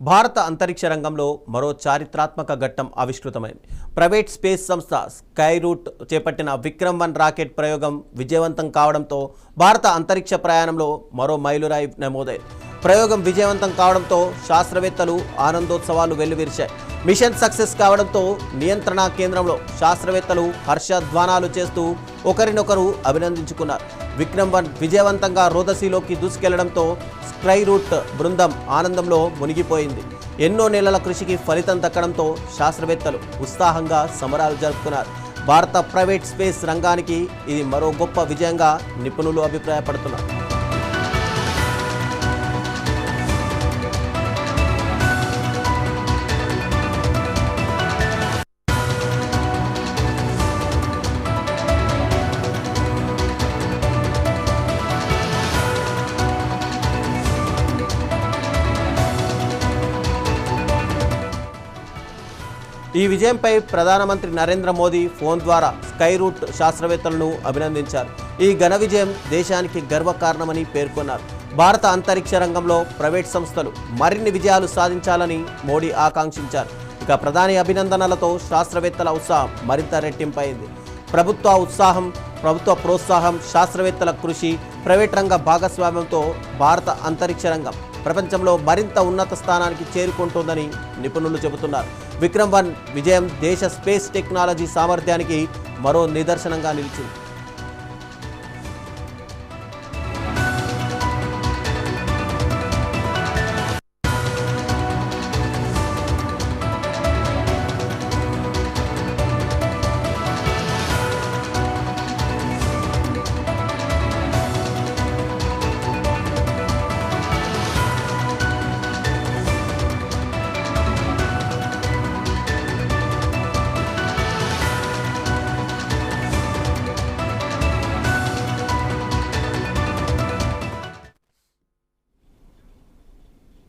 భారత అంతరిక్ష రంగంలో మరో చారిత్రాత్మక ఘట్టం ఆవిష్కృతమైంది. ప్రైవేట్ స్పేస్ సంస్థ స్కైరూట్ చేపట్టిన విక్రమ్-1 రాకెట్ ప్రయోగం విజయవంతం కావడంతో భారత అంతరిక్ష ప్రయాణంలో మరో మైలురాయి నమోదైంది. ప్రయోగం విజయవంతం కావడంతో శాస్త్రవేత్తలు ఆనందోత్సవాలు వెల్లువిరిశాయి. మిషన్ సక్సెస్ కావడంతో నియంత్రణ కేంద్రంలో శాస్త్రవేత్తలు హర్షధ్వానాలు చేస్తూ ఒకరినొకరు అభినందించుకున్నారు. విక్రమ్-1 విజయవంతంగా రోదసీలోకి దూసుకెళ్లడంతో స్కైరూట్ బృందం ఆనందంలో మునిగిపోయింది. ఎన్నో నెలల కృషికి ఫలితం దక్కడంతో శాస్త్రవేత్తలు ఉత్సాహంగా సంబరాలు జరుపుకున్నారు. భారత ప్రైవేట్ స్పేస్ రంగానికి ఇది మరో గొప్ప విజయంగా నిపుణులు అభిప్రాయపడుతున్నారు. ఈ విజయంపై ప్రధానమంత్రి నరేంద్ర మోదీ ఫోన్ ద్వారా స్కైరూట్ శాస్త్రవేత్తలను అభినందించారు. ఈ ఘన విజయం దేశానికి గర్వకారణమని పేర్కొన్నారు. భారత అంతరిక్ష రంగంలో ప్రైవేట్ సంస్థలు మరిన్ని విజయాలు సాధించాలని మోడీ ఆకాంక్షించారు. ఇక ప్రధాని అభినందనలతో శాస్త్రవేత్తల ఉత్సాహం మరింత రెట్టింపైంది. ప్రభుత్వ ప్రోత్సాహం, శాస్త్రవేత్తల కృషి, ప్రైవేట్ రంగ భాగస్వామ్యంతో భారత అంతరిక్ష రంగం ప్రపంచంలో మరింత ఉన్నత స్థానానికి చేరుకుంటోందని నిపుణులు చెబుతున్నారు. విక్రమ్-1 విజయం దేశ స్పేస్ టెక్నాలజీ సామర్థ్యానికి మరో నిదర్శనంగా నిలిచింది.